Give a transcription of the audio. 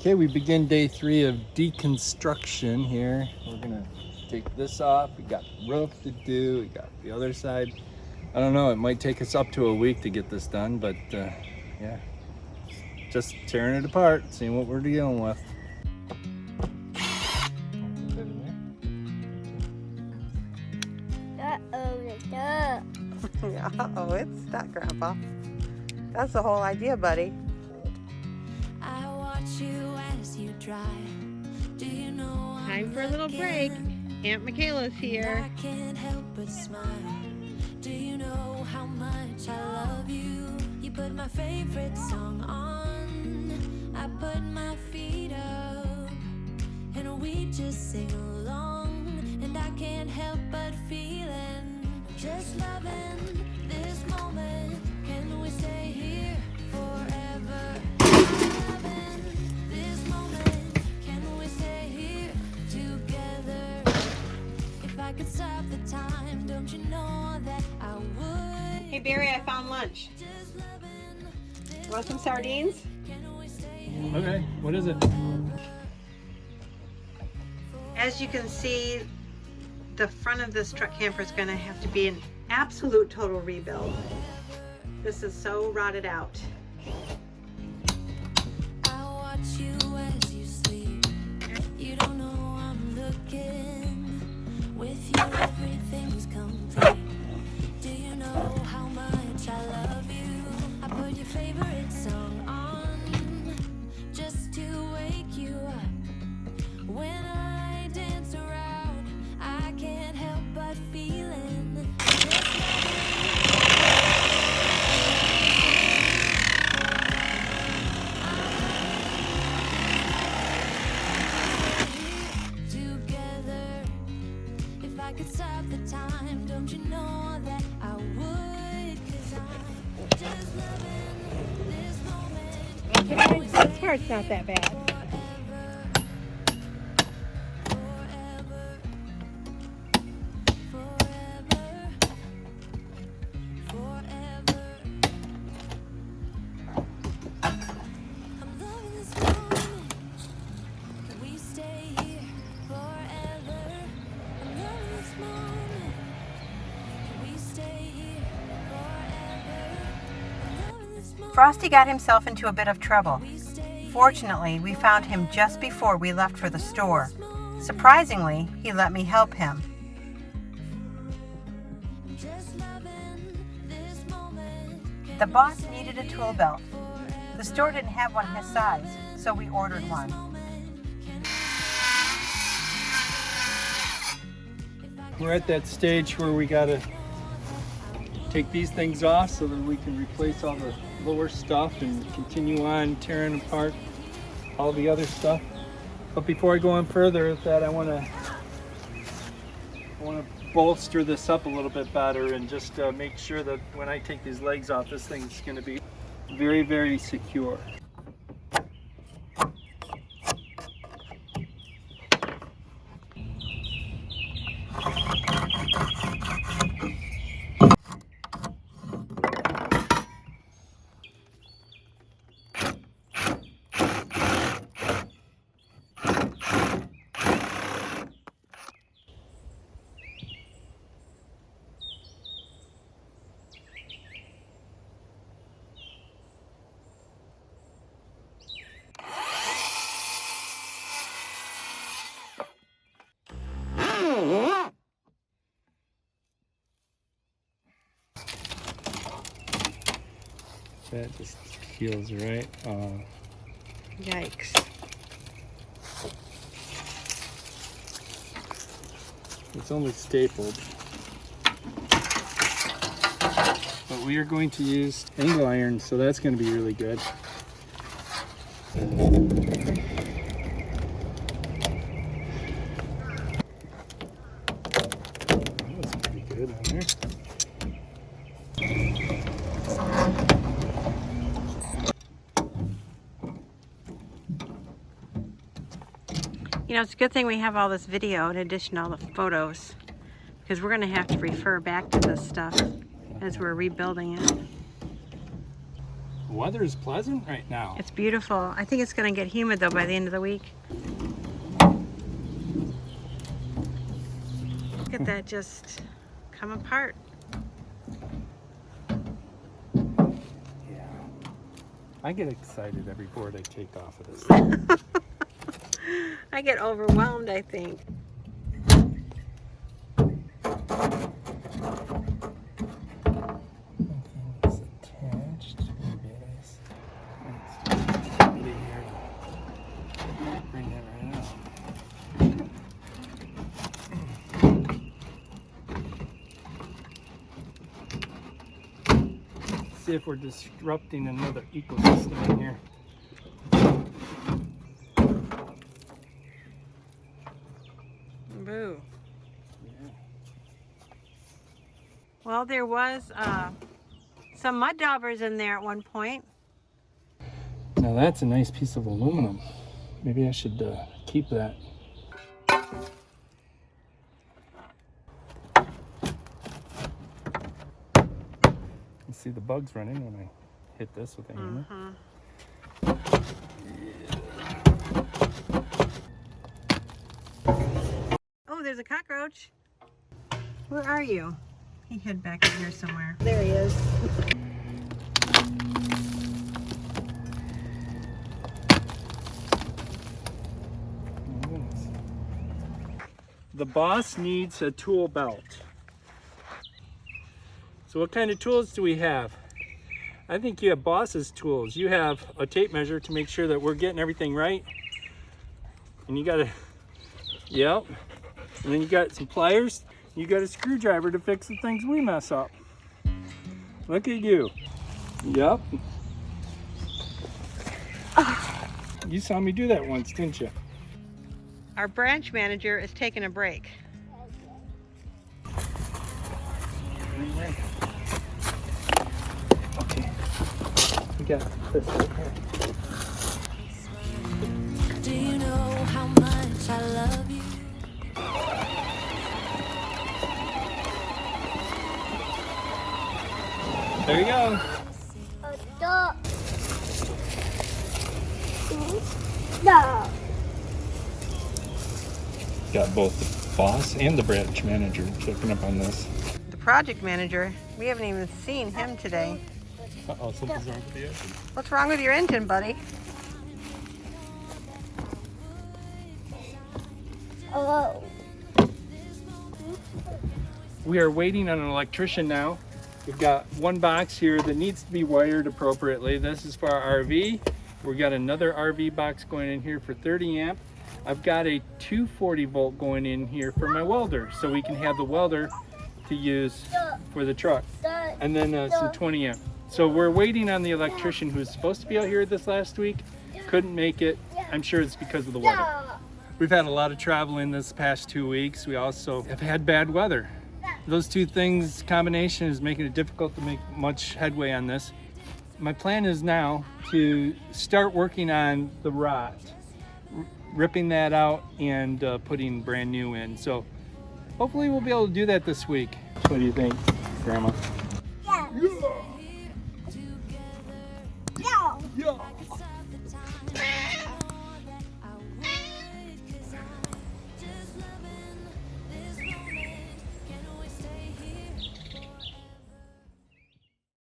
Okay, we begin day 3 of deconstruction here. We're gonna take this off. We got roof to do. We got the other side. I don't know, it might take us up to a week to get this done, but yeah, just tearing it apart, seeing what we're dealing with. Yeah, uh-oh, it's stuck, Grandpa. That's the whole idea, buddy. I watch you as you drive. Do you know Time for a little break. Aunt Michaela's here. I can't help but smile. Do you know how much I love you? You put my favorite song on. I put my feet up and we just sing along. And I can't help but feeling just loving this moment. Can we stay here forever? Loving this moment. Can we stay here together? If I could stop the time, don't you know that I would? Hey, Barry, I found lunch. Want some sardines? Okay, what is it? As you can see, the front of this truck camper is going to have to be an absolute total rebuild. This is so rotted out. I watch you as you sleep. You don't know I'm looking. With you everything's complete. Do you know how much I love you? I put your favorite song on just to wake you up. When I dance around, I can't help but feeling together. If I could stop the time, don't you know that I would? 'Cause I'm just loving this moment. Okay, this part's not that bad. Forever, forever, forever. I'm loving this moment. Can we stay here forever? I'm loving this moment. Can we stay here forever? I'm loving this moment. Frosty got himself into a bit of trouble. We stay here Fortunately, we found him just before we left for the store. Surprisingly, he let me help him. just loving this moment. The boss needed a tool belt. The store didn't have one his size, so we ordered one. We're at that stage where we gotta take these things off so that we can replace all the lower stuff and continue on tearing apart all the other stuff. But before I go on further with that, I wanna bolster this up a little bit better and just make sure that when I take these legs off, this thing's gonna be very, very secure. That just feels right. Yikes. It's only stapled. But we are going to use angle iron, so that's going to be really good. That's pretty good on there. You know, it's a good thing we have all this video in addition to all the photos, because we're going to have to refer back to this stuff as we're rebuilding it. weather is pleasant right now. It's beautiful. I think it's going to get humid though by the end of the week. Look at that just come apart. Yeah. I get excited every board I take off of this. I get overwhelmed, I think. It's attached. Bring that right out. See if we're disrupting another ecosystem in here. Boo. Yeah. Well, there was some mud daubers in there at one point. Now that's a nice piece of aluminum. Maybe I should keep that. You see the bugs running when I hit this with a hammer. Oh, there's a cockroach. Where are you? He hid back in here somewhere. There he is. The boss needs a tool belt. So what kind of tools do we have? I think you have boss's tools. You have a tape measure to make sure that we're getting everything right. And you got a, yep. And then you got some pliers. You got a screwdriver to fix the things we mess up. Look at you. Yep. You saw me do that once, didn't you? Our branch manager is taking a break. Okay. We got this right here. Do you know how much I love you? There you go. No. Got both the boss and the branch manager checking up on this. The project manager, we haven't even seen him today. Uh-oh, something's wrong with the engine. What's wrong with your engine, buddy? Oh. We are waiting on an electrician now. We've got one box here that needs to be wired appropriately. This is for our RV. We've got another RV box going in here for 30 amp. I've got a 240 volt going in here for my welder, so we can have the welder to use for the truck. And then some 20 amp. So we're waiting on the electrician who's supposed to be out here this last week. Couldn't make it. I'm sure it's because of the weather. We've had a lot of travel in this past 2 weeks. We also have had bad weather. Those two things combination is making it difficult to make much headway on this. My plan is now to start working on the rot, ripping that out and putting brand new in. So hopefully we'll be able to do that this week. What do you think, Grandma? Yeah.